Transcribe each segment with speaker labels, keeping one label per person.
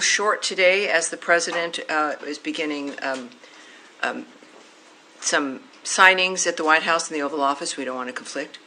Speaker 1: Short today as the President is beginning some signings at the White House and the Oval Office. We don't want to conflict,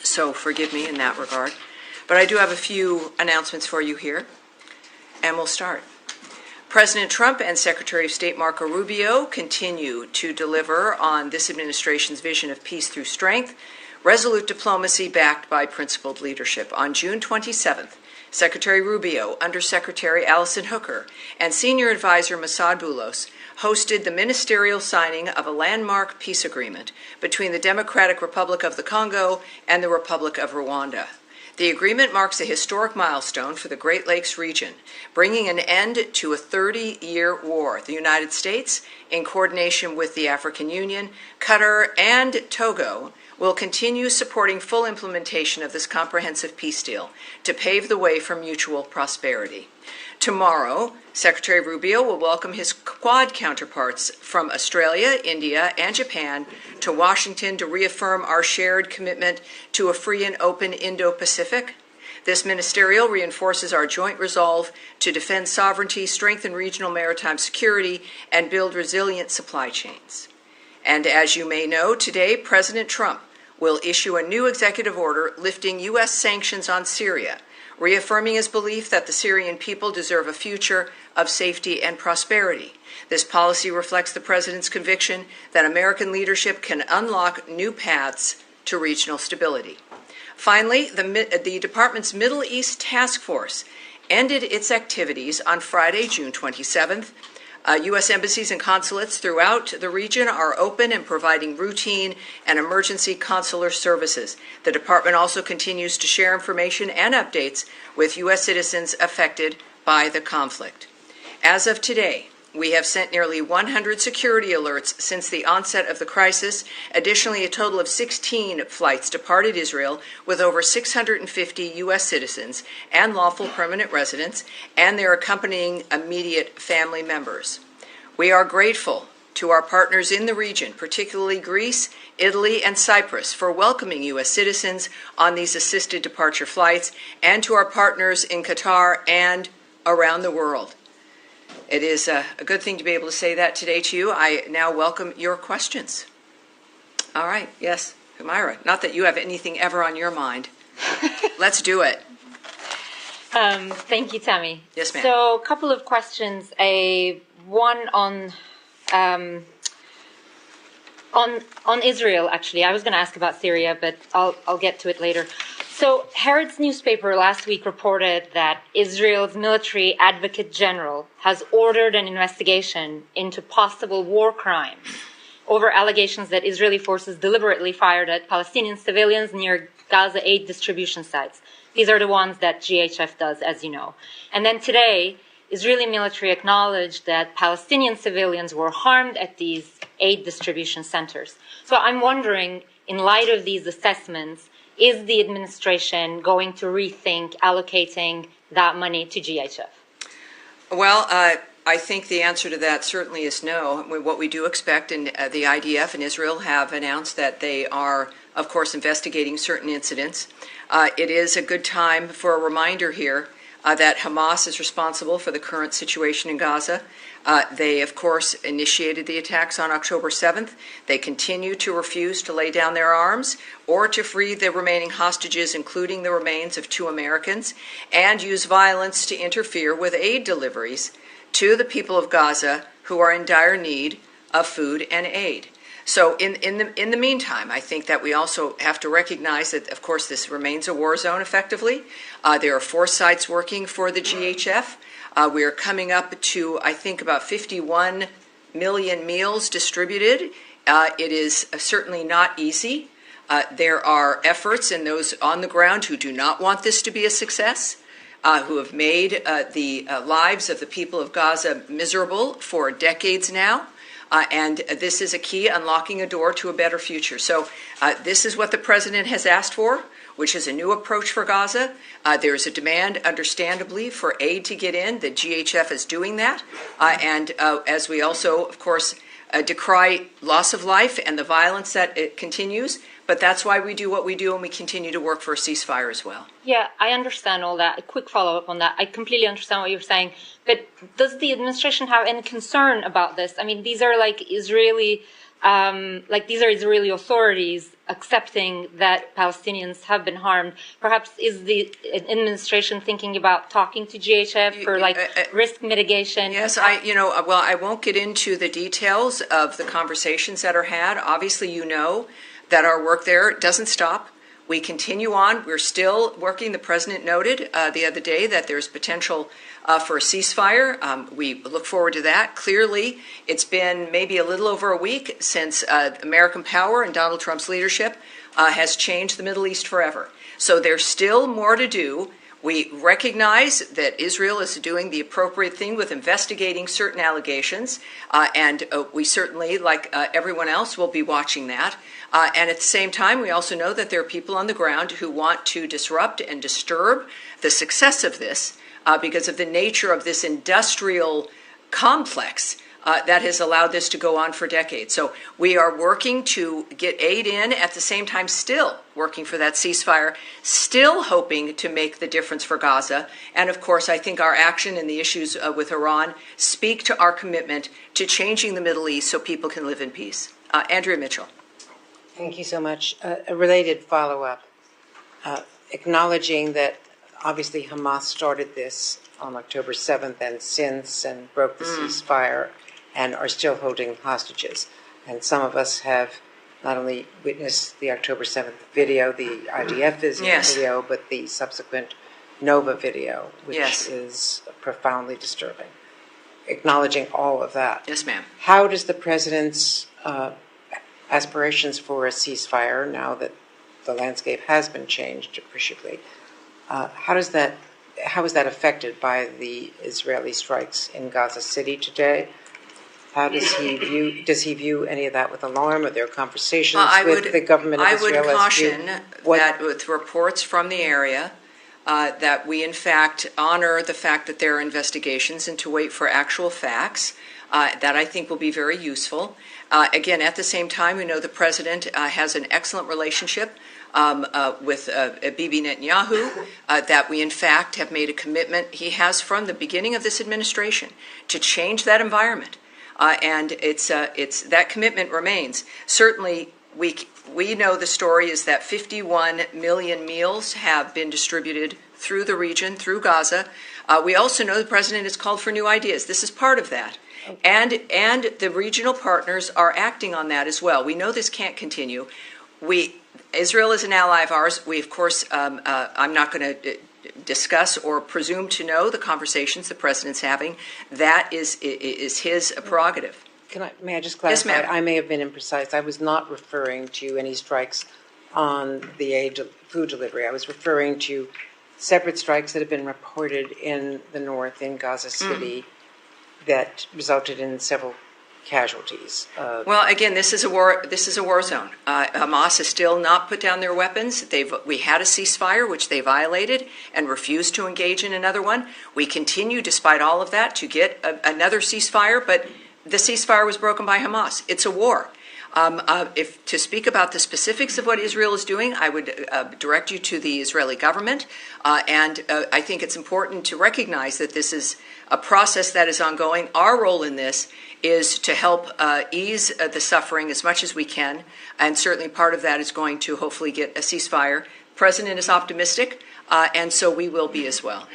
Speaker 1: so forgive me in that regard. But I do have a few announcements for you here, and we'll start. President Trump and Secretary of State Marco Rubio continue to deliver on this administration's vision of peace through strength, resolute diplomacy backed by principled leadership. On June 27th, Secretary Rubio, Undersecretary Allison Hooker, and Senior Advisor Massad Boulos hosted the ministerial signing of a landmark peace agreement between the Democratic Republic of the Congo and the Republic of Rwanda. The agreement marks a historic milestone for the Great Lakes region, bringing an end to a 30-year war. The United States, in coordination with the African Union, Qatar, and Togo, will continue supporting full implementation of this comprehensive peace deal to pave the way for mutual prosperity. Tomorrow, Secretary Rubio will welcome his Quad counterparts from Australia, India, and Japan to Washington to reaffirm our shared commitment to a free and open Indo-Pacific. This ministerial reinforces our joint resolve to defend sovereignty, strengthen regional maritime security, and build resilient supply chains. And as you may know, today, President Trump will issue a new executive order lifting U.S. sanctions on Syria, reaffirming his belief that the Syrian people deserve a future of safety and prosperity. This policy reflects the President's conviction that American leadership can unlock new paths to regional stability. Finally, the Department's Middle East Task Force ended its activities on Friday, June 27th. U.S. embassies and consulates throughout the region are open and providing routine and emergency consular services. The department also continues to share information and updates with U.S. citizens affected by the conflict. As of today, we have sent nearly 100 security alerts since the onset of the crisis. Additionally, a total of 16 flights departed Israel with over 650 U.S. citizens and lawful permanent residents and their accompanying immediate family members. We are grateful to our partners in the region, particularly Greece, Italy, and Cyprus, for welcoming U.S. citizens on these assisted departure flights, and to our partners in Qatar and around the world. It is a good thing to be able to say that today to you. I now welcome your questions. All right, yes, Humaira, not that you have anything ever on your mind. Let's do it.
Speaker 2: Thank you, Tammy.
Speaker 1: Yes, ma'am.
Speaker 2: So, a couple of questions. One on Israel, actually. I was going to ask about Syria, but I'll get to it later. So, Haaretz newspaper last week reported that Israel's military advocate general has ordered an investigation into possible war crimes over allegations that Israeli forces deliberately fired at Palestinian civilians near Gaza aid distribution sites. These are the ones that GHF does, as you know. And then today, Israeli military acknowledged that Palestinian civilians were harmed at these aid distribution centers. So I'm wondering, in light of these assessments, is the administration going to rethink allocating that money to GHF?
Speaker 1: Well, I think the answer to that certainly is no. What we do expect, and the IDF and Israel have announced that they are, of course, investigating certain incidents. It is a good time for a reminder here that Hamas is responsible for the current situation in Gaza. They, of course, initiated the attacks on October 7th. They continue to refuse to lay down their arms or to free the remaining hostages, including the remains of 2 Americans, and use violence to interfere with aid deliveries to the people of Gaza who are in dire need of food and aid. So in the meantime, I think that we also have to recognize that, of course, this remains a war zone effectively. There are 4 sites working for the GHF. We are coming up to, I think, about 51 million meals distributed. It is certainly not easy. There are efforts in those on the ground who do not want this to be a success, who have made the lives of the people of Gaza miserable for decades now. And this is a key, unlocking a door to a better future. So this is what the president has asked for, which is a new approach for Gaza. There is a demand, understandably, for aid to get in. The GHF is doing that. And as we also, of course, decry loss of life and the violence that it continues, But that's why we do what we do, and we continue to work for a ceasefire as well.
Speaker 2: Yeah, I understand all that. A quick follow-up on that. I completely understand what you're saying. But does the administration have any concern about this? I mean, these are like Israeli Israeli authorities accepting that Palestinians have been harmed. Perhaps is the administration thinking about talking to GHF for risk mitigation?
Speaker 1: Yes, I won't get into the details of the conversations that are had. Obviously, you know that our work there doesn't stop. We continue on. We're still working. The president noted the other day that there's potential for a ceasefire. We look forward to that. Clearly, it's been maybe a little over a week since American power and Donald Trump's leadership has changed the Middle East forever. So there's still more to do. We recognize that Israel is doing the appropriate thing with investigating certain allegations, and we certainly, like everyone else, will be watching that. And at the same time, we also know that there are people on the ground who want to disrupt and disturb the success of this because of the nature of this industrial complex that has allowed this to go on for decades. So we are working to get aid in, at the same time still working for that ceasefire, still hoping to make the difference for Gaza. And of course, I think our action and the issues with Iran speak to our commitment to changing the Middle East so people can live in peace. Andrea Mitchell.
Speaker 3: Thank you so much. A related follow-up, acknowledging that obviously Hamas started this on October 7th and broke the ceasefire and are still holding hostages. And some of us have not only witnessed the October 7th video, the IDF video, but the subsequent Nova video, which is profoundly disturbing. Acknowledging all of that.
Speaker 1: Yes, ma'am.
Speaker 3: How does the president's aspirations for a ceasefire, now that the landscape has been changed appreciably, how is that affected by the Israeli strikes in Gaza City today? How does he view any of that with alarm? Are there conversations with the government of Israel?
Speaker 1: I would caution that with reports from the area that we in fact honor the fact that there are investigations and to wait for actual facts. That I think will be very useful. Again, at the same time, we know the president has an excellent relationship with Bibi Netanyahu, that we in fact have made a commitment he has from the beginning of this administration to change that environment. And it's that commitment remains. Certainly, we know the story is that 51 million meals have been distributed through the region, through Gaza. We also know the president has called for new ideas. This is part of that. And the regional partners are acting on that as well. We know this can't continue. Israel is an ally of ours. We, of course, I'm not going to discuss or presume to know the conversations the president's having. That is his prerogative.
Speaker 3: May I just clarify?
Speaker 1: Yes, ma'am.
Speaker 3: I may have been imprecise. I was not referring to any strikes on the food delivery. I was referring to separate strikes that have been reported in the north, in Gaza City, that resulted in several casualties.
Speaker 1: Well, again, this is a war. This is a war zone. Hamas has still not put down their weapons. We had a ceasefire, which they violated, and refused to engage in another one. We continue, despite all of that, to get another ceasefire, but the ceasefire was broken by Hamas. It's a war. If to speak about the specifics of what Israel is doing, I would direct you to the Israeli government, and I think it's important to recognize that this is a process that is ongoing. Our role in this is to help ease the suffering as much as we can, and certainly part of that is going to hopefully get a ceasefire. The president is optimistic, and so we will be as well.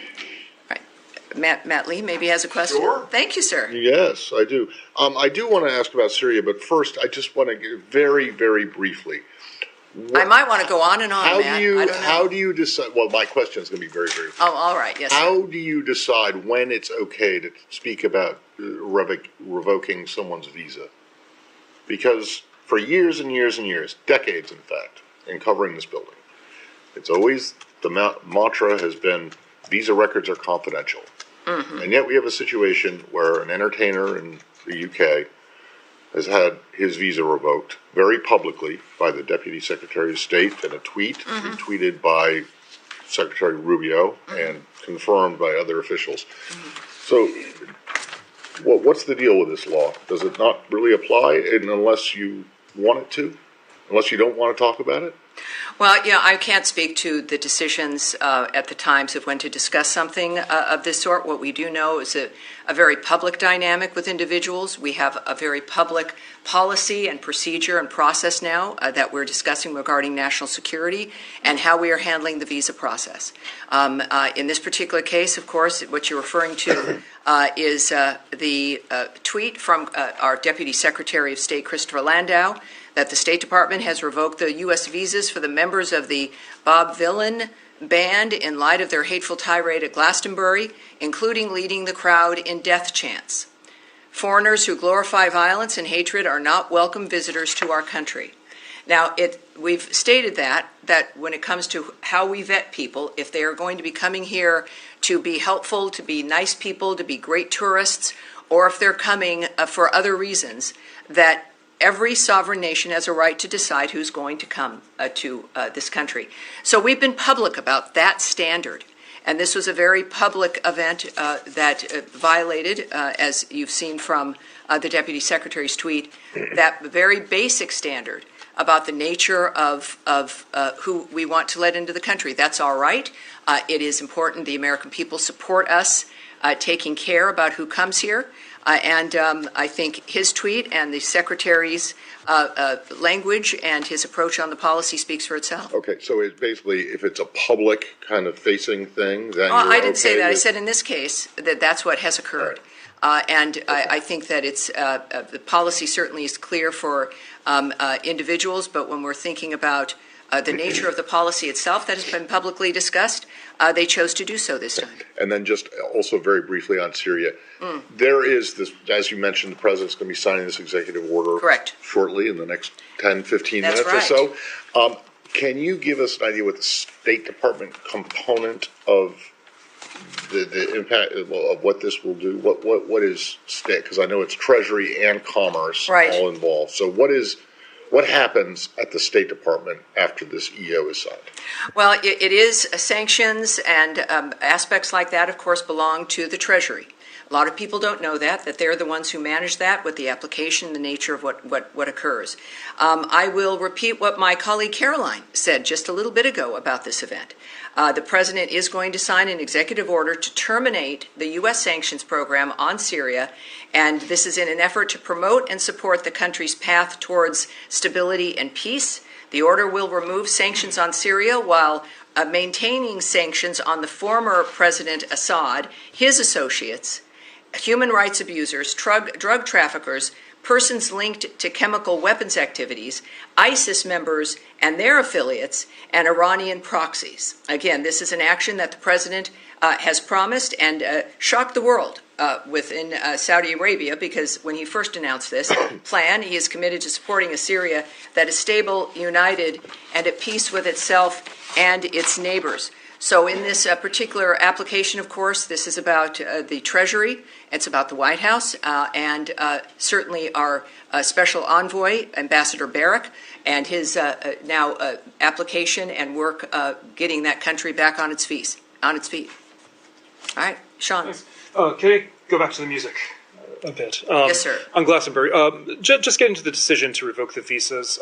Speaker 1: Matt Lee maybe has a question.
Speaker 4: Sure.
Speaker 1: Thank you, sir.
Speaker 4: Yes, I do. I do want to ask about Syria, but first I just want to get very, very briefly.
Speaker 1: I might want to go on and on, Matt. I don't know.
Speaker 4: How do you decide? Well, my question is going to be very, very brief.
Speaker 1: Oh, all right. Yes,
Speaker 4: How do you decide when it's okay to speak about revoking someone's visa? Because for years and years and years, decades in fact, in covering this building, it's always the mantra has been visa records are confidential. Mm-hmm. And yet we have a situation where an entertainer in the UK has had his visa revoked very publicly by the Deputy Secretary of State in a tweet, retweeted by Secretary Rubio and confirmed by other officials. So what's the deal with this law? Does it not really apply unless you want it to? unless you don't want to talk about it?
Speaker 1: Well, yeah, I can't speak to the decisions at the times of when to discuss something of this sort. What we do know is a very public dynamic with individuals. We have a very public policy and procedure and process now that we're discussing regarding national security and how we are handling the visa process. In this particular case, of course, what you're referring to is the tweet from our Deputy Secretary of State, Christopher Landau, that the State Department has revoked the U.S. visas for the members of the Bob Villain band in light of their hateful tirade at Glastonbury, including leading the crowd in death chants. Foreigners who glorify violence and hatred are not welcome visitors to our country. Now, we've stated that when it comes to how we vet people, if they are going to be coming here to be helpful, to be nice people, to be great tourists, or if they're coming for other reasons, that every sovereign nation has a right to decide who's going to come to this country. So we've been public about that standard. And this was a very public event that violated, as you've seen from the Deputy Secretary's tweet, that very basic standard about the nature of who we want to let into the country. That's all right. It is important the American people support us taking care about who comes here. And I think his tweet and the Secretary's language and his approach on the policy speaks for itself.
Speaker 4: Okay, so it's basically, if it's a public kind of facing thing, then
Speaker 1: I didn't
Speaker 4: okay
Speaker 1: say that. I
Speaker 4: with-
Speaker 1: said in this case that's what has occurred. And I think that it's the policy certainly is clear for individuals, but when we're thinking about the nature of the policy itself that has been publicly discussed, they chose to do so this time.
Speaker 4: And then just also very briefly on Syria, there is this, as you mentioned, the president's going to be signing this executive order
Speaker 1: Correct.
Speaker 4: shortly in the next 10, 15
Speaker 1: That's
Speaker 4: minutes or so. Can you give us an idea what the State Department component of the impact of what this will do? What is state? Because I know it's Treasury and Commerce
Speaker 1: Right.
Speaker 4: all involved. So what happens at the State Department after this EO is signed?
Speaker 1: Well, it is sanctions and aspects like that, of course, belong to the Treasury. A lot of people don't know that they're the ones who manage that with the application, the nature of what occurs. I will repeat what my colleague Caroline said just a little bit ago about this event. The president is going to sign an executive order to terminate the U.S. sanctions program on Syria, and this is in an effort to promote and support the country's path towards stability and peace. The order will remove sanctions on Syria while maintaining sanctions on the former President Assad, his associates, human rights abusers, drug traffickers, persons linked to chemical weapons activities, ISIS members and their affiliates, and Iranian proxies. Again, this is an action that the president has promised and shocked the world within Saudi Arabia, because when he first announced this plan, he is committed to supporting a Syria that is stable, united, and at peace with itself and its neighbors. So in this particular application, of course, this is about the Treasury, it's about the White House, and certainly our special envoy, Ambassador Barrack, and his now application and work getting that country back on its feet. All right, Sean.
Speaker 5: Can I go back to the music a bit?
Speaker 1: Yes, sir.
Speaker 5: On Glastonbury, just getting to the decision to revoke the visas,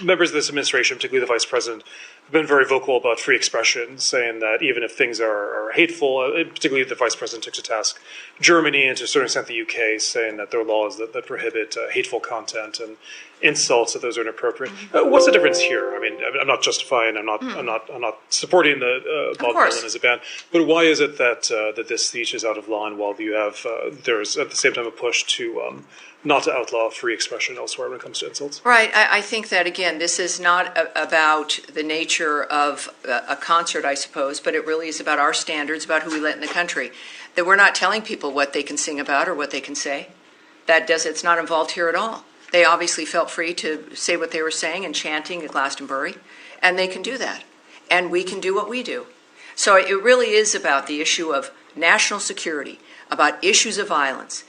Speaker 5: members of this administration, particularly the vice president, have been very vocal about free expression, saying that even if things are hateful, particularly the vice president took to task Germany and to a certain extent the UK, saying that there are laws that prohibit hateful content and insults, that those are inappropriate. What's the difference here? I mean, I'm not justifying, I'm not supporting the Bob Dylan as a band, but why is it that this speech is out of line while you have there's at the same time a push to not to outlaw free expression elsewhere when it comes to insults?
Speaker 1: Right. I think that, again, this is not about the nature of a concert, I suppose, but it really is about our standards, about who we let in the country. That we're not telling people what they can sing about or what they can say. It's not involved here at all. They obviously felt free to say what they were saying and chanting at Glastonbury, and they can do that. And we can do what we do. So it really is about the issue of national security, about issues of violence,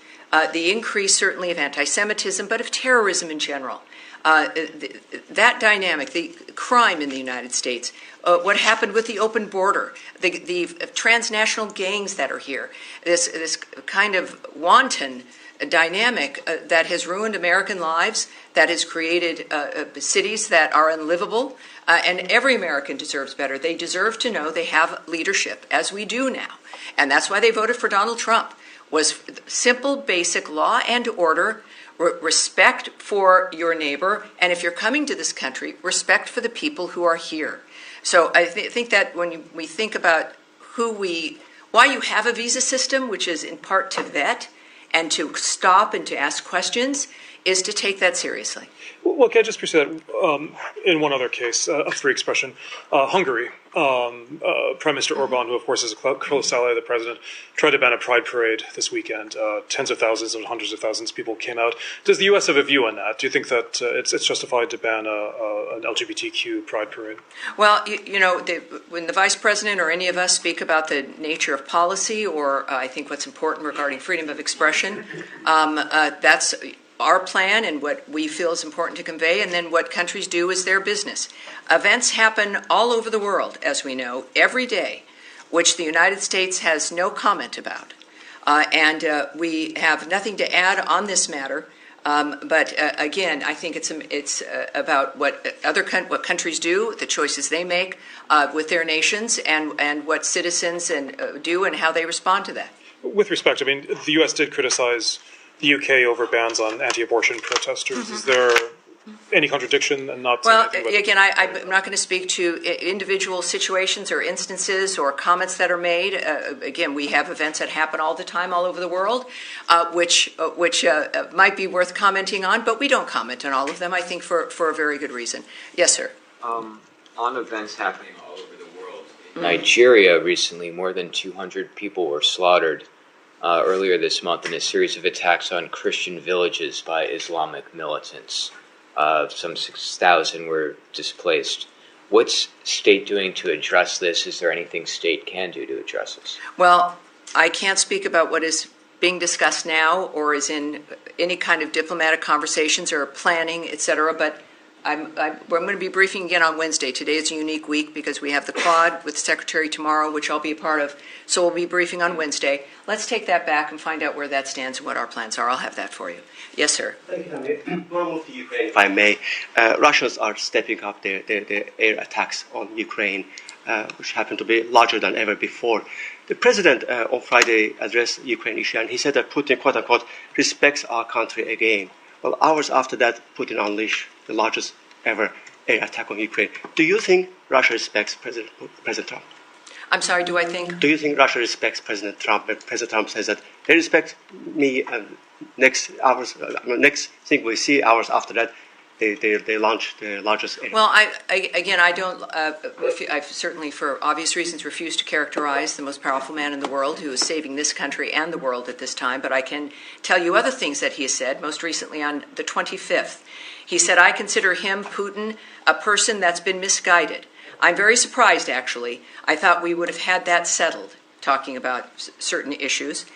Speaker 1: the increase certainly of anti-Semitism, but of terrorism in general. That dynamic, the crime in the United States, what happened with the open border, the transnational gangs that are here, this kind of wanton dynamic that has ruined American lives, that has created cities that are unlivable, and every American deserves better. They deserve to know they have leadership, as we do now. And that's why they voted for Donald Trump, was simple, basic law and order, respect for your neighbor, and if you're coming to this country, respect for the people who are here. So I think that when we think about why you have a visa system, which is in part to vet and to stop and to ask questions, is to take that seriously.
Speaker 5: Well, can I just pursue that in one other case of free expression? Hungary, Prime Minister Orban, who of course is a close ally of the president, tried to ban a pride parade this weekend. Tens of thousands and hundreds of thousands of people came out. Does the U.S. have a view on that? Do you think that it's justified to ban an LGBTQ pride parade?
Speaker 1: Well, when the vice president or any of us speak about the nature of policy, or I think what's important regarding freedom of expression, that's our plan and what we feel is important to convey, and then what countries do is their business. Events happen all over the world, as we know, every day, which the United States has no comment about. And we have nothing to add on this matter. But again, I think it's about what what countries do, the choices they make with their nations, and what citizens do and how they respond to that.
Speaker 5: With respect, I mean, the U.S. did criticize the UK over bans on anti-abortion protesters. Mm-hmm. Is there any contradiction and not?
Speaker 1: Well, again, I'm not going to speak to individual situations or instances or comments that are made. Again, we have events that happen all the time all over the world, which might be worth commenting on, but we don't comment on all of them, I think, for a very good reason. Yes, sir.
Speaker 6: On events happening all over the world, in Nigeria recently, more than 200 people were slaughtered earlier this month in a series of attacks on Christian villages by Islamic militants. Some 6,000 were displaced. What's state doing to address this? Is there anything state can do to address this?
Speaker 1: Well, I can't speak about what is being discussed now or is in any kind of diplomatic conversations or planning, et cetera, but I'm going to be briefing again on Wednesday. Today is a unique week because we have the Quad with the Secretary tomorrow, which I'll be a part of, so we'll be briefing on Wednesday. Let's take that back and find out where that stands and what our plans are. I'll have that for you. Yes, sir.
Speaker 7: Thank you, Hamid. We'll move to Ukraine, if I may. Russians are stepping up their air attacks on Ukraine, which happen to be larger than ever before. The president on Friday addressed the Ukraine issue, and he said that Putin, quote-unquote, respects our country again. Well, hours after that, Putin unleashed the largest ever air attack on Ukraine. Do you think Russia respects President Trump?
Speaker 1: I'm sorry, do I think?
Speaker 7: Do you think Russia respects President Trump? And President Trump says that they respect me, and next thing we see hours after that, they launch the largest air.
Speaker 1: Well, I don't. I've certainly, for obvious reasons, refused to characterize the most powerful man in the world who is saving this country and the world at this time. But I can tell you other things that he has said. Most recently, on the 25th, he said, "I consider him, Putin, a person that's been misguided." I'm very surprised, actually. I thought we would have had that settled, talking about certain issues.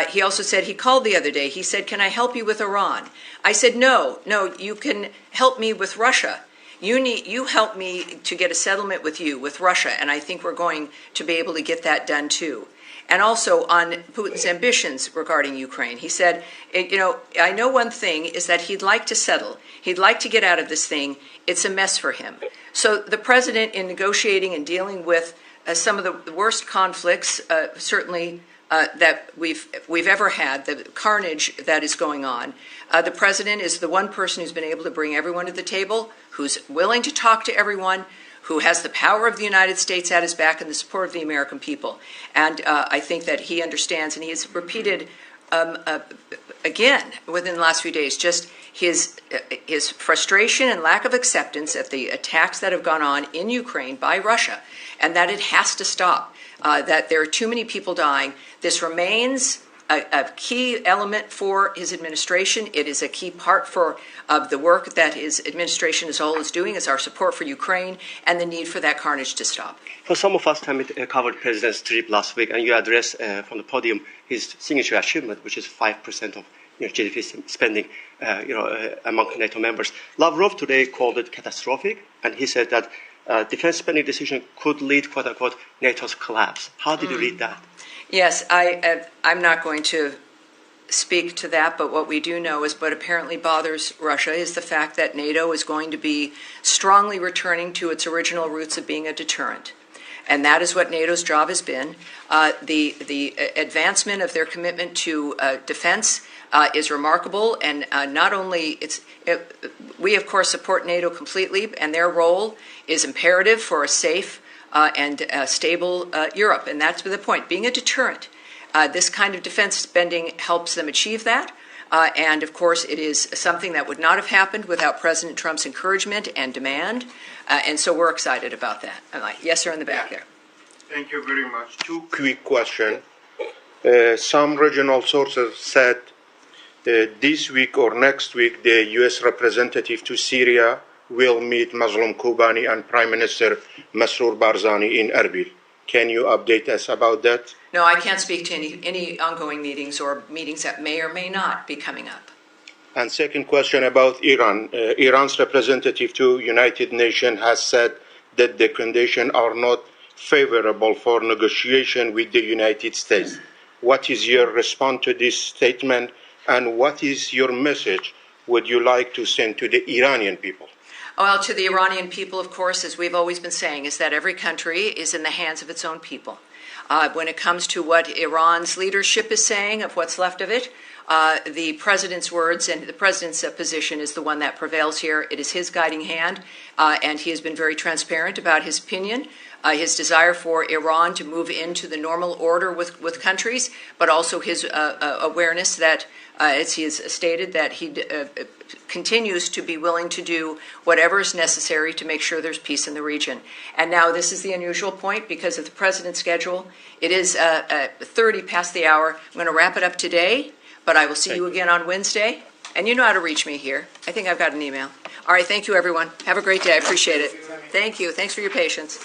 Speaker 1: He also said, he called the other day, he said, "Can I help you with Iran?" I said, no, you can help me with Russia. You help me to get a settlement with Russia, and I think we're going to be able to get that done too. And also on Putin's ambitions regarding Ukraine. He said, I know one thing is that he'd like to settle. He'd like to get out of this thing. It's a mess for him. So the president, in negotiating and dealing with some of the worst conflicts, certainly that we've ever had, the carnage that is going on. The president is the one person who's been able to bring everyone to the table, who's willing to talk to everyone, who has the power of the United States at his back and the support of the American people. And I think that he understands, and he has repeated again within the last few days, just his frustration and lack of acceptance at the attacks that have gone on in Ukraine by Russia, and that it has to stop, that there are too many people dying. This remains a key element for his administration. It is a key part of the work that his administration as a whole is doing, is our support for Ukraine and the need for that carnage to stop.
Speaker 7: For some of us, Hamid covered President's trip last week, and you addressed from the podium his signature achievement, which is 5% of GDP spending, among NATO members. Lavrov today called it catastrophic, and he said that defense spending decision could lead, quote unquote, NATO's collapse. How did you read that?
Speaker 1: Yes, I'm not going to speak to that, but what we do know is what apparently bothers Russia is the fact that NATO is going to be strongly returning to its original roots of being a deterrent. And that is what NATO's job has been. The advancement of their commitment to defense is remarkable, and not only we of course support NATO completely, and their role is imperative for a safe and stable Europe, and that's the point. Being a deterrent, this kind of defense spending helps them achieve that. And of course, it is something that would not have happened without President Trump's encouragement and demand. And so we're excited about that. Yes, sir, in the back there.
Speaker 8: Thank you very much. Two quick questions. Some regional sources said this week or next week, the U.S. representative to Syria will meet Mazloum Kobani and Prime Minister Masroor Barzani in Erbil. Can you update us about that?
Speaker 1: No, I can't speak to any ongoing meetings or meetings that may or may not be coming up.
Speaker 8: And second question about Iran. Iran's representative to United Nations has said that the conditions are not favorable for negotiation with the United States. What is your response to this statement, and what is your message would you like to send to the Iranian people?
Speaker 1: Well, to the Iranian people, of course, as we've always been saying, is that every country is in the hands of its own people. When it comes to what Iran's leadership is saying, of what's left of it, the president's words and the president's position is the one that prevails here. It is his guiding hand, and he has been very transparent about his opinion, his desire for Iran to move into the normal order with countries, but also his awareness that, as he has stated, that he continues to be willing to do whatever is necessary to make sure there's peace in the region. And now this is the unusual point because of the president's schedule. It is 30 past the hour. I'm going to wrap it up today, but I will see you again on Wednesday. And you know how to reach me here. I think I've got an email. All right, thank you, everyone. Have a great day. I appreciate it. Thank you. Thanks for your patience.